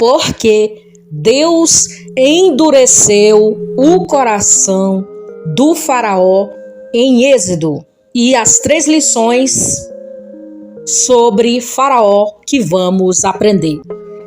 porque Deus endureceu o coração do faraó em Êxodo. E as 3 lições sobre faraó que vamos aprender.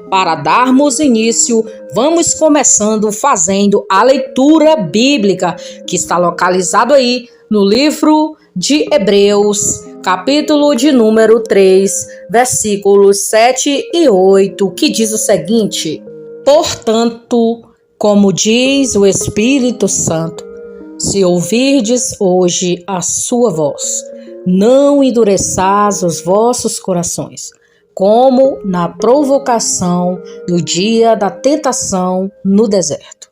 Para darmos início, vamos começando fazendo a leitura bíblica, que está localizado aí no livro de Hebreus, capítulo de número 3, versículos 7 e 8, que diz o seguinte: Portanto, como diz o Espírito Santo, se ouvirdes hoje a sua voz, não endureçais os vossos corações, como na provocação do dia da tentação no deserto.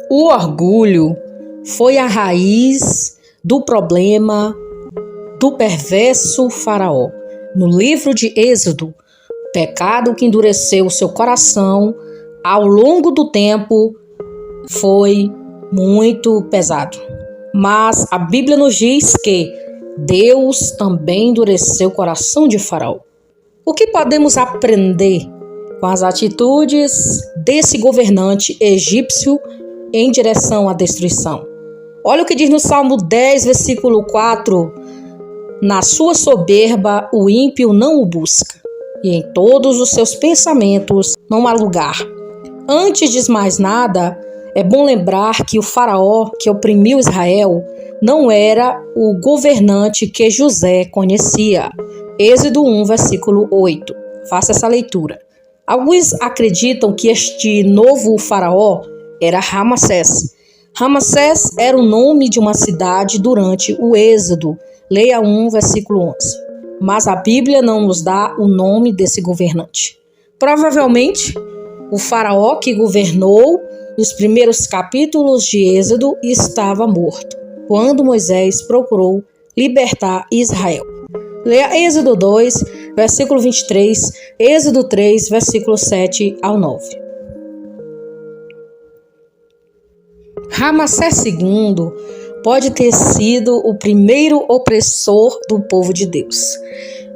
O orgulho foi a raiz do problema do perverso faraó. No livro de Êxodo, o pecado que endureceu seu coração ao longo do tempo foi muito pesado. Mas a Bíblia nos diz que Deus também endureceu o coração de Faraó. O que podemos aprender com as atitudes desse governante egípcio em direção à destruição? Olha o que diz no Salmo 10, versículo 4. Na sua soberba o ímpio não o busca, e em todos os seus pensamentos não há lugar. Antes de mais nada, é bom lembrar que o faraó que oprimiu Israel não era o governante que José conhecia. Êxodo 1, versículo 8. Faça essa leitura. Alguns acreditam que este novo faraó era Ramsés. Ramsés era o nome de uma cidade durante o Êxodo. Leia 1, versículo 11. Mas a Bíblia não nos dá o nome desse governante. Provavelmente, o faraó que governou nos primeiros capítulos de Êxodo estava morto, quando Moisés procurou libertar Israel. Leia Êxodo 2, versículo 23, Êxodo 3, versículo 7 ao 9. Ramsés II pode ter sido o primeiro opressor do povo de Deus,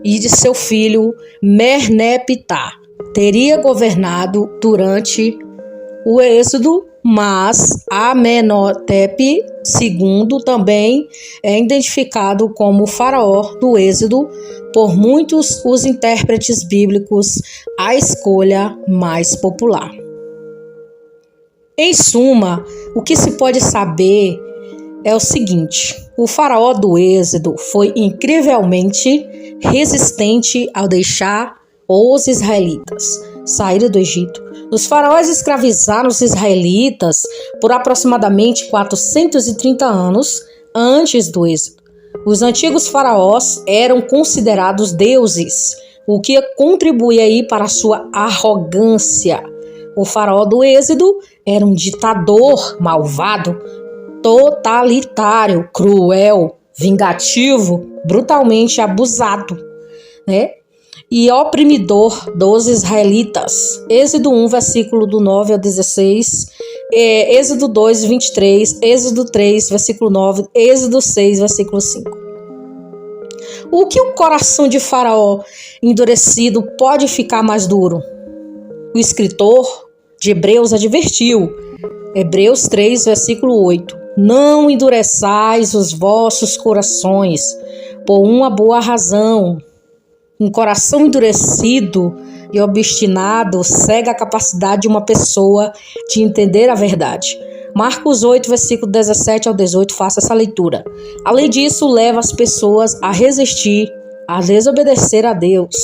e de seu filho Merneptah teria governado durante o Êxodo, mas Amenhotep II também é identificado como o faraó do Êxodo por muitos os intérpretes bíblicos, a escolha mais popular. Em suma, o que se pode saber é o seguinte: o faraó do Êxodo foi incrivelmente resistente ao deixar os israelitas saírem do Egito. Os faraós escravizaram os israelitas por aproximadamente 430 anos antes do Êxodo. Os antigos faraós eram considerados deuses, o que contribui aí para a sua arrogância. O faraó do Êxodo era um ditador malvado, totalitário, cruel, vingativo, brutalmente abusado, e oprimidor dos israelitas. Êxodo 1, versículo do 9 ao 16, Êxodo 2, 23, Êxodo 3, versículo 9, Êxodo 6, versículo 5. O que o coração de Faraó endurecido pode ficar mais duro? O escritor de Hebreus advertiu, Hebreus 3, versículo 8, não endureçais os vossos corações, por uma boa razão. Um coração endurecido e obstinado cega a capacidade de uma pessoa de entender a verdade. Marcos 8, versículo 17 ao 18, faça essa leitura. Além disso, leva as pessoas a resistir, a desobedecer a Deus.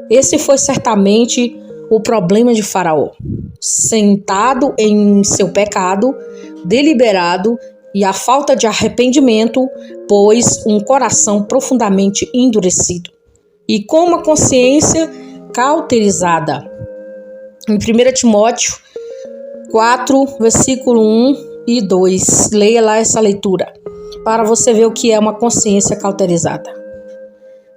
Esse foi certamente o problema de Faraó. Sentado em seu pecado, deliberado e a falta de arrependimento, pois um coração profundamente endurecido. E com uma consciência cauterizada. Em 1 Timóteo 4, versículo 1 e 2. Leia lá essa leitura, para você ver o que é uma consciência cauterizada.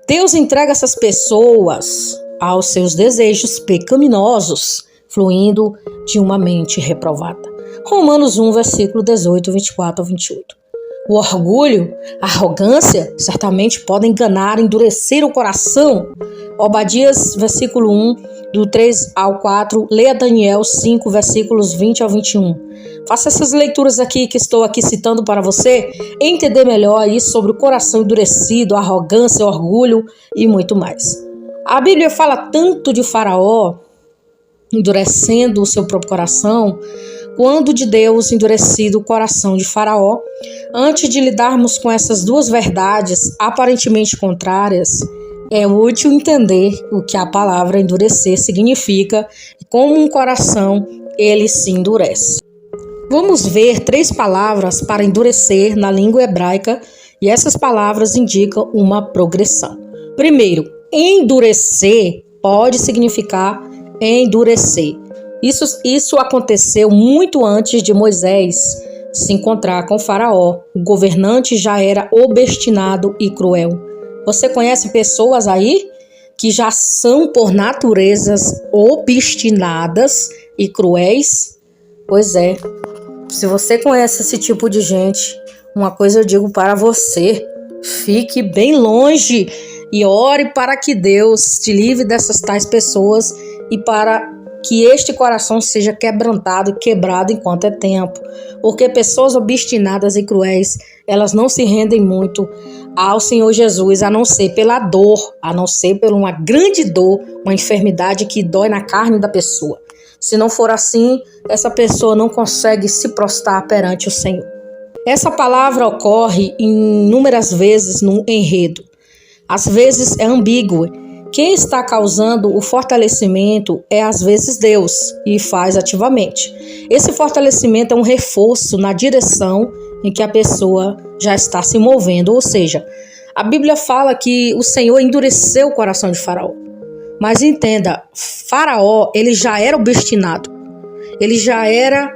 Deus entrega essas pessoas aos seus desejos pecaminosos, fluindo de uma mente reprovada. Romanos 1, versículo 18, 24 a 28. O orgulho, a arrogância, certamente podem enganar, endurecer o coração. Obadias, versículo 1, do 3 ao 4, leia Daniel 5, versículos 20 ao 21. Faça essas leituras aqui que estou aqui citando para você entender melhor aí sobre o coração endurecido, arrogância, orgulho e muito mais. A Bíblia fala tanto de Faraó endurecendo o seu próprio coração, quando de Deus endurecido o coração de Faraó. Antes de lidarmos com essas duas verdades aparentemente contrárias, é útil entender o que a palavra endurecer significa e como um coração ele se endurece. Vamos ver 3 palavras para endurecer na língua hebraica e essas palavras indicam uma progressão. Primeiro, endurecer pode significar endurecer. Isso aconteceu muito antes de Moisés se encontrar com Faraó. O governante já era obstinado e cruel. Você conhece pessoas aí que já são por naturezas obstinadas e cruéis? Pois é, se você conhece esse tipo de gente, uma coisa eu digo para você: fique bem longe e ore para que Deus te livre dessas tais pessoas e para que este coração seja quebrantado e quebrado enquanto é tempo. Porque pessoas obstinadas e cruéis, elas não se rendem muito ao Senhor Jesus, a não ser pela dor, a não ser por uma grande dor, uma enfermidade que dói na carne da pessoa. Se não for assim, essa pessoa não consegue se prostrar perante o Senhor. Essa palavra ocorre inúmeras vezes no enredo. Às vezes é ambígua. Quem está causando o fortalecimento é às vezes Deus e faz ativamente. Esse fortalecimento é um reforço na direção em que a pessoa já está se movendo. Ou seja, a Bíblia fala que o Senhor endureceu o coração de Faraó. Mas entenda, Faraó ele já era obstinado, ele já era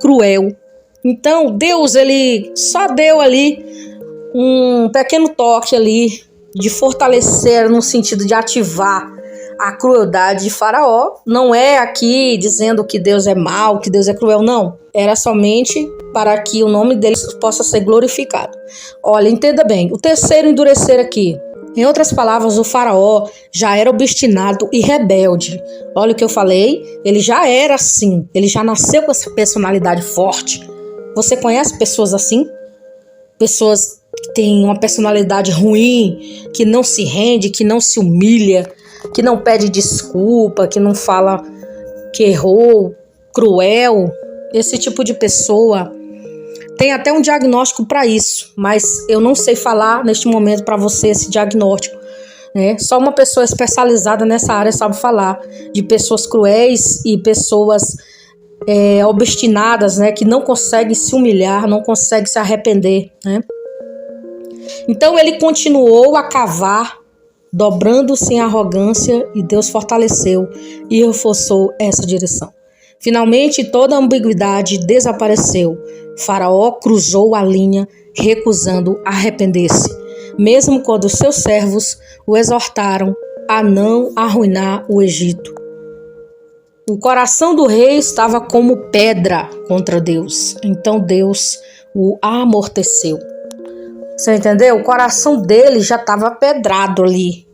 cruel. Então Deus ele só deu ali um pequeno toque ali de fortalecer no sentido de ativar a crueldade de Faraó. Não é aqui dizendo que Deus é mau, que Deus é cruel, não. Era somente para que o nome dele possa ser glorificado. Olha, entenda bem, o terceiro endurecer aqui. Em outras palavras, o Faraó já era obstinado e rebelde. Olha o que eu falei, ele já era assim, ele já nasceu com essa personalidade forte. Você conhece pessoas assim? Pessoas que têm uma personalidade ruim, que não se rende, que não se humilha, que não pede desculpa, que não fala que errou, cruel. Esse tipo de pessoa tem até um diagnóstico para isso, mas eu não sei falar neste momento para você esse diagnóstico, né? Só uma pessoa especializada nessa área sabe falar de pessoas cruéis e pessoas obstinadas, né? Que não conseguem se humilhar, não conseguem se arrepender, né? Então ele continuou a cavar, dobrando-se em arrogância, e Deus fortaleceu e reforçou essa direção. Finalmente, toda a ambiguidade desapareceu. Faraó cruzou a linha, recusando arrepender-se, mesmo quando seus servos o exortaram a não arruinar o Egito. O coração do rei estava como pedra contra Deus, então Deus o amorteceu. Você entendeu? O coração dele já estava pedrado ali.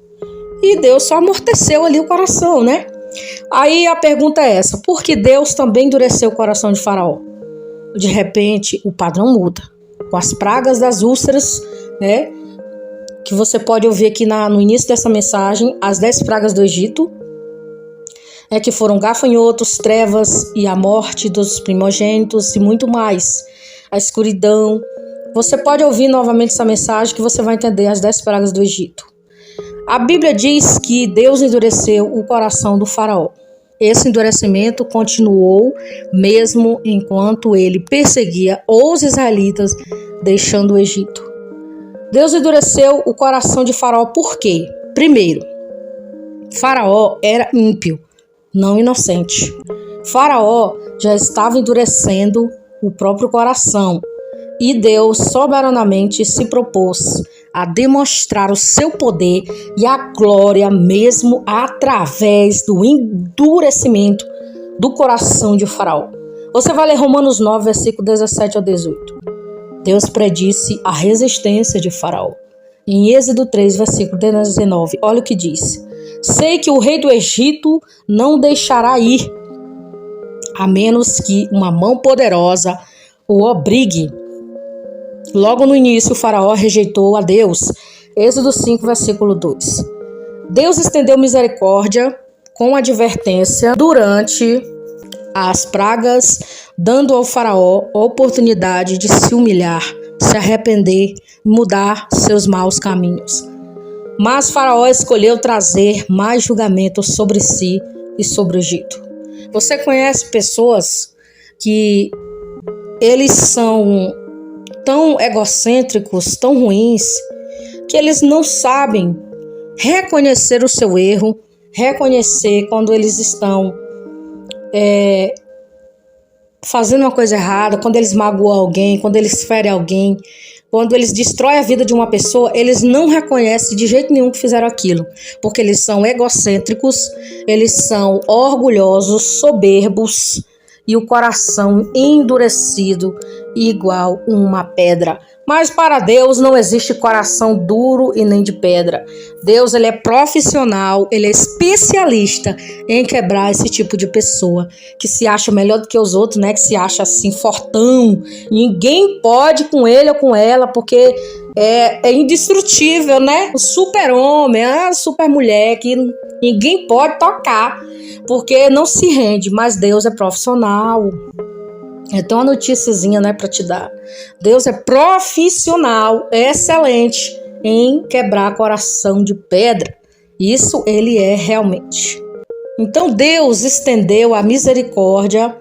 E Deus só amorteceu ali o coração, né? Aí a pergunta é essa: por que Deus também endureceu o coração de Faraó? De repente, o padrão muda. Com as pragas das úlceras, né? Que você pode ouvir aqui no início dessa mensagem, as 10 pragas do Egito, que foram gafanhotos, trevas e a morte dos primogênitos e muito mais. A escuridão. Você pode ouvir novamente essa mensagem que você vai entender as 10 pragas do Egito. A Bíblia diz que Deus endureceu o coração do Faraó. Esse endurecimento continuou mesmo enquanto ele perseguia os israelitas, deixando o Egito. Deus endureceu o coração de Faraó por quê? Primeiro, Faraó era ímpio, não inocente. Faraó já estava endurecendo o próprio coração. E Deus soberanamente se propôs a demonstrar o seu poder e a glória mesmo através do endurecimento do coração de Faraó. Você vai ler Romanos 9, versículo 17 ao 18. Deus predisse a resistência de Faraó. Em Êxodo 3, versículo 19, olha o que diz: Sei que o rei do Egito não deixará ir, a menos que uma mão poderosa o obrigue. Logo no início, o faraó rejeitou a Deus. Êxodo 5, versículo 2. Deus estendeu misericórdia com advertência durante as pragas, dando ao faraó a oportunidade de se humilhar, se arrepender e mudar seus maus caminhos. Mas faraó escolheu trazer mais julgamento sobre si e sobre o Egito. Você conhece pessoas que eles são tão egocêntricos, tão ruins, que eles não sabem reconhecer o seu erro, reconhecer quando eles estão fazendo uma coisa errada, quando eles magoam alguém, quando eles ferem alguém, quando eles destroem a vida de uma pessoa, eles não reconhecem de jeito nenhum que fizeram aquilo, porque eles são egocêntricos, eles são orgulhosos, soberbos e o coração endurecido igual uma pedra. Mas para Deus não existe coração duro e nem de pedra. Deus, ele é profissional, ele é especialista em quebrar esse tipo de pessoa que se acha melhor do que os outros, né? Que se acha assim fortão. Ninguém pode com ele ou com ela porque é indestrutível, né? O super-homem, a super-mulher que ninguém pode tocar porque não se rende, mas Deus é profissional. Então, uma noticiazinha, né, para te dar. Deus é profissional, é excelente em quebrar coração de pedra. Isso ele é realmente. Então, Deus estendeu a misericórdia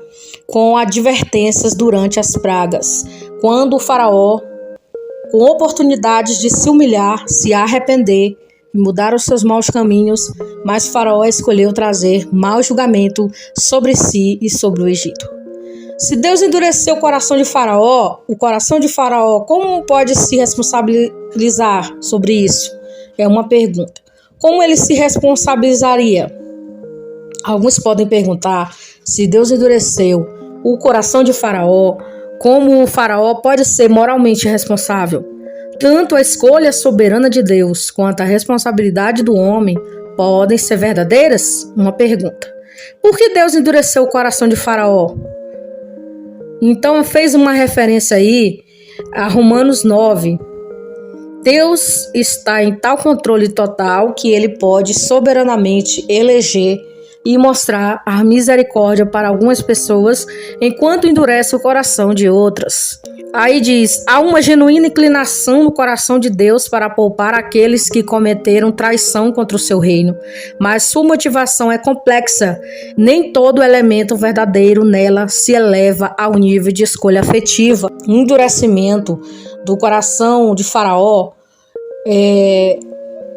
com advertências durante as pragas. Quando o faraó, com oportunidades de se humilhar, se arrepender e mudar os seus maus caminhos, mas o faraó escolheu trazer mau julgamento sobre si e sobre o Egito. Se Deus endureceu o coração de Faraó, como pode se responsabilizar sobre isso? É uma pergunta. Como ele se responsabilizaria? Alguns podem perguntar se Deus endureceu o coração de Faraó, como o Faraó pode ser moralmente responsável? Tanto a escolha soberana de Deus quanto a responsabilidade do homem podem ser verdadeiras? Uma pergunta. Por que Deus endureceu o coração de Faraó? Então fez uma referência aí a Romanos 9. Deus está em tal controle total que ele pode soberanamente eleger e mostrar a misericórdia para algumas pessoas enquanto endurece o coração de outras. Aí diz, há uma genuína inclinação no coração de Deus para poupar aqueles que cometeram traição contra o seu reino, mas sua motivação é complexa. Nem todo elemento verdadeiro nela se eleva ao nível de escolha afetiva. O endurecimento do coração de Faraó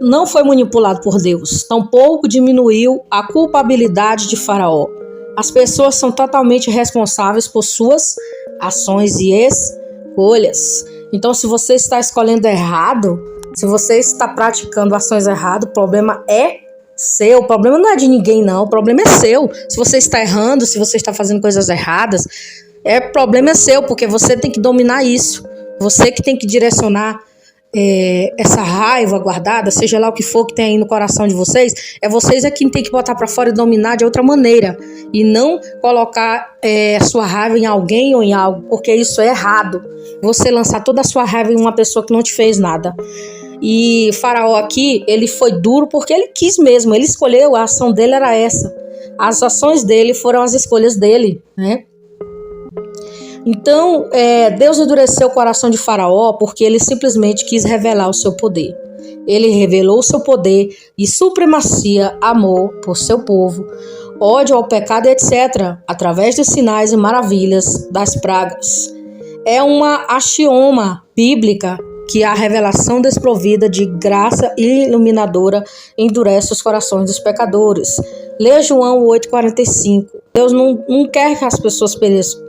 não foi manipulado por Deus, tampouco diminuiu a culpabilidade de Faraó. As pessoas são totalmente responsáveis por suas ações e escolhas. Então, se você está escolhendo errado, se você está praticando ações erradas, o problema é seu. O problema não é de ninguém, não. O problema é seu. Se você está errando, se você está fazendo coisas erradas, problema é seu, porque você tem que dominar isso. Você que tem que direcionar essa raiva guardada, seja lá o que for que tem aí no coração de vocês, vocês quem tem que botar para fora e dominar de outra maneira e não colocar a sua raiva em alguém ou em algo, porque isso é errado. Você lançar toda a sua raiva em uma pessoa que não te fez nada. E Faraó aqui, ele foi duro porque ele quis mesmo, ele escolheu, a ação dele era essa. As ações dele foram as escolhas dele, né? Então, Deus endureceu o coração de Faraó porque ele simplesmente quis revelar o seu poder. Ele revelou o seu poder e supremacia, amor por seu povo, ódio ao pecado, etc., através de sinais e maravilhas das pragas. É uma axioma bíblica que a revelação desprovida de graça iluminadora endurece os corações dos pecadores. Leia João 8,45. Deus não quer que as pessoas pereçam.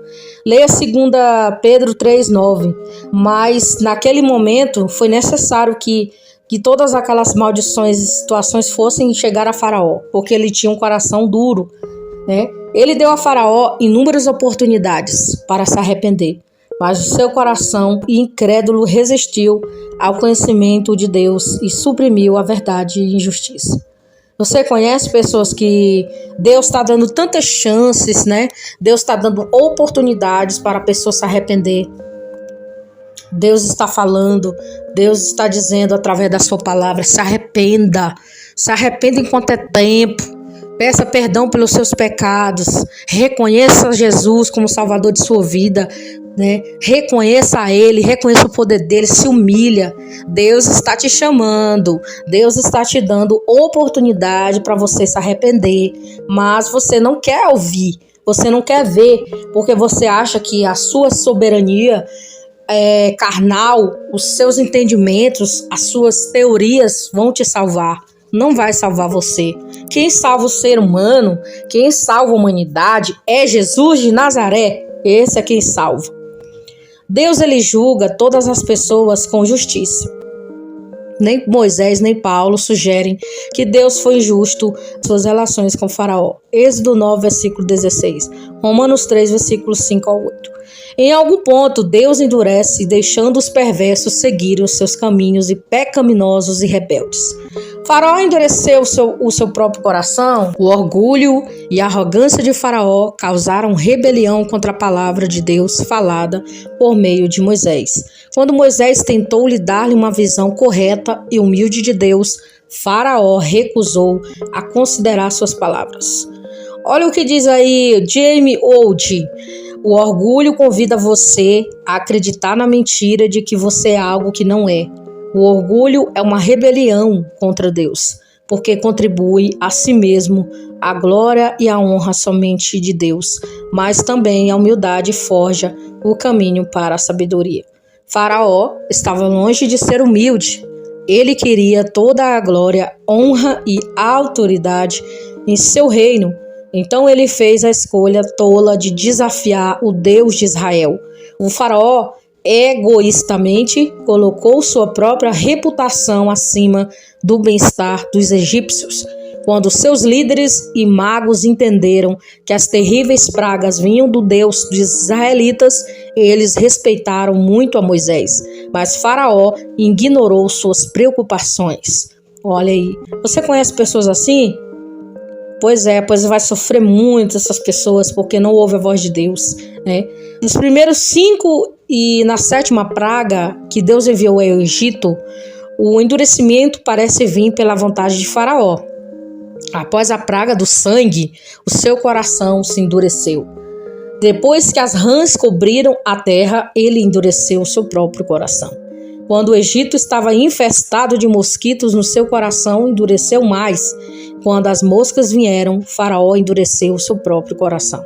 Leia 2 Pedro 3,9. Mas naquele momento foi necessário que todas aquelas maldições e situações fossem chegar a Faraó, porque ele tinha um coração duro, né? Ele deu a Faraó inúmeras oportunidades para se arrepender, mas o seu coração incrédulo resistiu ao conhecimento de Deus e suprimiu a verdade e injustiça. Você conhece pessoas que Deus está dando tantas chances, né? Deus está dando oportunidades para a pessoa se arrepender. Deus está falando, Deus está dizendo através da sua palavra: se arrependa enquanto é tempo. Peça perdão pelos seus pecados. Reconheça Jesus como Salvador de sua vida, né? Reconheça Ele, reconheça o poder dele, se humilha. Deus está te chamando, Deus está te dando oportunidade para você se arrepender, mas você não quer ouvir, você não quer ver, porque você acha que a sua soberania carnal, os seus entendimentos, as suas teorias vão te salvar. Não vai salvar você. Quem salva o ser humano, quem salva a humanidade é Jesus de Nazaré. Esse é quem salva. Deus, ele julga todas as pessoas com justiça. Nem Moisés nem Paulo sugerem que Deus foi injusto em suas relações com Faraó. Êxodo 9, versículo 16. Romanos 3, versículos 5 ao 8. Em algum ponto, Deus endurece, deixando os perversos seguirem os seus caminhos e pecaminosos e rebeldes. Faraó endureceu o seu próprio coração. O orgulho e a arrogância de Faraó causaram rebelião contra a palavra de Deus falada por meio de Moisés. Quando Moisés tentou lhe dar-lhe uma visão correta e humilde de Deus, Faraó recusou a considerar suas palavras. Olha o que diz aí Jamie Old. O orgulho convida você a acreditar na mentira de que você é algo que não é. O orgulho é uma rebelião contra Deus, porque contribui a si mesmo a glória e a honra somente de Deus, mas também a humildade forja o caminho para a sabedoria. Faraó estava longe de ser humilde. Ele queria toda a glória, honra e autoridade em seu reino. Então ele fez a escolha tola de desafiar o Deus de Israel. O faraó egoístamente colocou sua própria reputação acima do bem-estar dos egípcios. Quando seus líderes e magos entenderam que as terríveis pragas vinham do Deus dos israelitas, eles respeitaram muito a Moisés, mas Faraó ignorou suas preocupações. Olha aí, você conhece pessoas assim? Pois vai sofrer muito essas pessoas porque não ouve a voz de Deus, né? Nos primeiros 5 e na 7ª praga que Deus enviou ao Egito, o endurecimento parece vir pela vontade de Faraó. Após a praga do sangue, o seu coração se endureceu. Depois que as rãs cobriram a terra, ele endureceu o seu próprio coração. Quando o Egito estava infestado de mosquitos, no seu coração endureceu mais. Quando as moscas vieram, Faraó endureceu o seu próprio coração.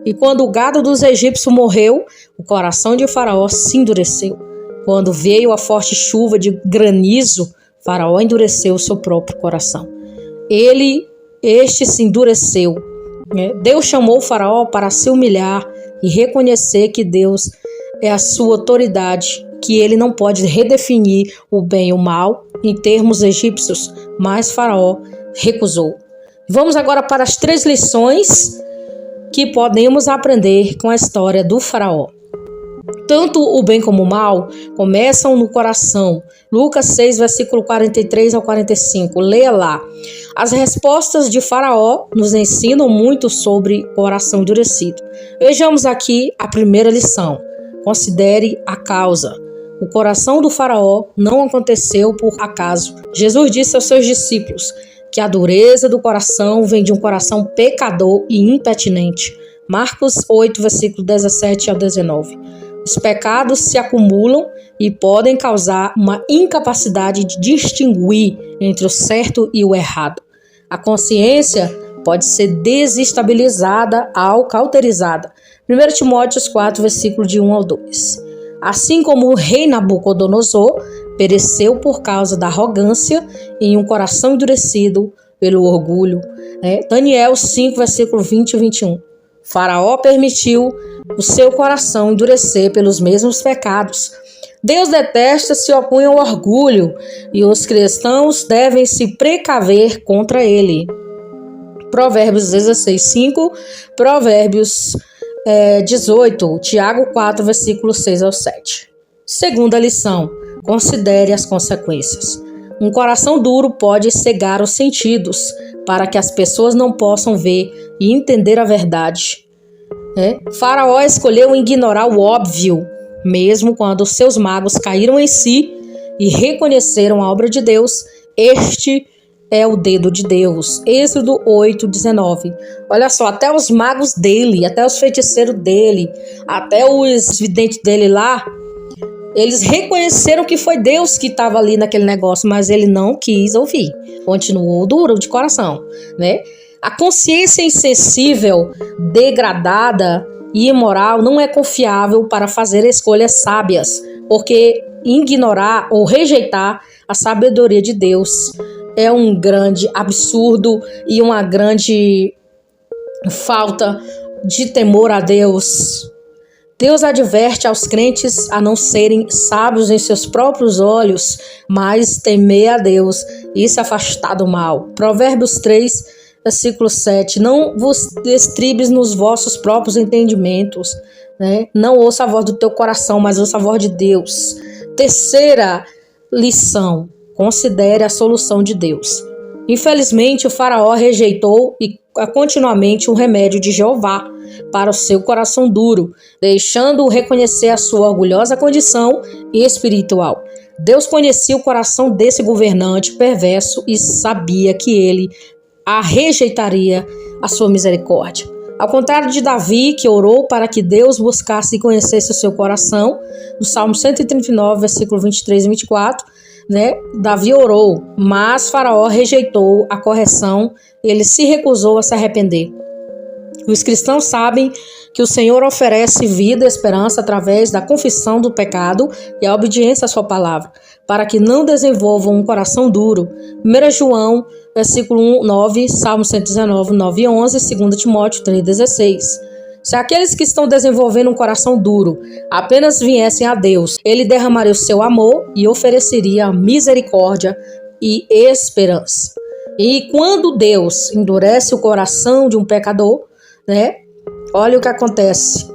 E quando o gado dos egípcios morreu, o coração de Faraó se endureceu. Quando veio a forte chuva de granizo, Faraó endureceu o seu próprio coração. Este se endureceu. Deus chamou o Faraó para se humilhar e reconhecer que Deus é a sua autoridade, que ele não pode redefinir o bem e o mal em termos egípcios, mas Faraó recusou. Vamos agora para as 3 lições que podemos aprender com a história do Faraó. Tanto o bem como o mal começam no coração. Lucas 6, versículo 43 ao 45. Leia lá. As respostas de Faraó nos ensinam muito sobre coração endurecido. Vejamos aqui a primeira lição. Considere a causa. O coração do Faraó não aconteceu por acaso. Jesus disse aos seus discípulos que a dureza do coração vem de um coração pecador e impertinente. Marcos 8, versículo 17 ao 19. Os pecados se acumulam e podem causar uma incapacidade de distinguir entre o certo e o errado. A consciência pode ser desestabilizada ou cauterizada. 1 Timóteo 4, versículo de 1 ao 2. Assim como o rei Nabucodonosor pereceu por causa da arrogância em um coração endurecido pelo orgulho. Daniel 5, versículo 20 e 21. Faraó permitiu o seu coração endurecer pelos mesmos pecados. Deus detesta se opõe ao orgulho e os cristãos devem se precaver contra ele. Provérbios 16, 5, Provérbios 18, Tiago 4, versículo 6 ao 7. Segunda lição, considere as consequências. Um coração duro pode cegar os sentidos para que as pessoas não possam ver e entender a verdade. Faraó escolheu ignorar o óbvio, mesmo quando seus magos caíram em si e reconheceram a obra de Deus. Este é o dedo de Deus. Êxodo 8:19. Olha só, até os magos dele, até os feiticeiros dele, até os videntes dele lá, eles reconheceram que foi Deus que estava ali naquele negócio, mas ele não quis ouvir. Continuou duro de coração, né? A consciência insensível, degradada e imoral não é confiável para fazer escolhas sábias, porque ignorar ou rejeitar a sabedoria de Deus é um grande absurdo e uma grande falta de temor a Deus. Deus adverte aos crentes a não serem sábios em seus próprios olhos, mas temer a Deus e se afastar do mal. Provérbios 3, versículo 7. Não vos estribes nos vossos próprios entendimentos, né? Não ouça a voz do teu coração, mas ouça a voz de Deus. Terceira lição: considere a solução de Deus. Infelizmente, o faraó rejeitou continuamente o remédio de Jeová para o seu coração duro, deixando-o reconhecer a sua orgulhosa condição espiritual. Deus conhecia o coração desse governante perverso e sabia que ele a rejeitaria a sua misericórdia. Ao contrário de Davi, que orou para que Deus buscasse e conhecesse o seu coração, no Salmo 139, versículo 23 e 24, Davi orou, mas Faraó rejeitou a correção, ele se recusou a se arrepender. Os cristãos sabem que o Senhor oferece vida e esperança através da confissão do pecado e a obediência à sua palavra, para que não desenvolvam um coração duro. 1 João, versículo 1, 9, Salmo 119, 9 e 11, 2 Timóteo 3, 16. Se aqueles que estão desenvolvendo um coração duro apenas viessem a Deus, ele derramaria o seu amor e ofereceria misericórdia e esperança. E quando Deus endurece o coração de um pecador, olha o que acontece.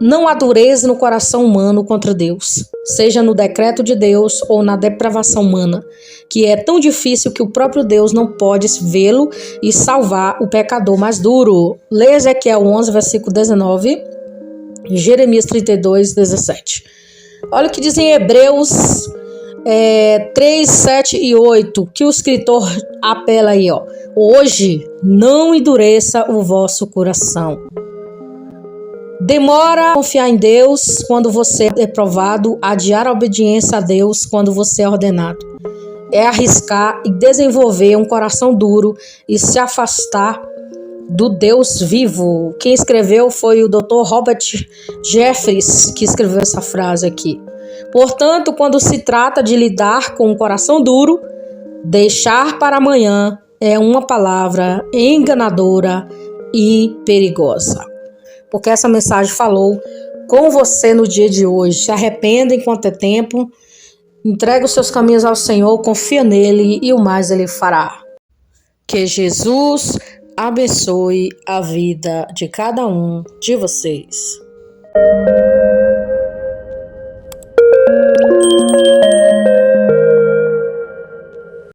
Não há dureza no coração humano contra Deus, seja no decreto de Deus ou na depravação humana, que é tão difícil que o próprio Deus não pode vê-lo e salvar o pecador mais duro. Lê Ezequiel 11, versículo 19, Jeremias 32, 17. Olha o que diz em Hebreus 3, 7 e 8, que o escritor apela aí, ó. Hoje não endureça o vosso coração. Demora a confiar em Deus quando você é provado, adiar a obediência a Deus quando você é ordenado. É arriscar e desenvolver um coração duro e se afastar do Deus vivo. Quem escreveu foi o Dr. Robert Jeffress, que escreveu essa frase aqui. Portanto, quando se trata de lidar com um coração duro, deixar para amanhã é uma palavra enganadora e perigosa. Porque essa mensagem falou com você no dia de hoje. Se arrependa enquanto é tempo, entrega os seus caminhos ao Senhor, confia nele e o mais ele fará. Que Jesus abençoe a vida de cada um de vocês.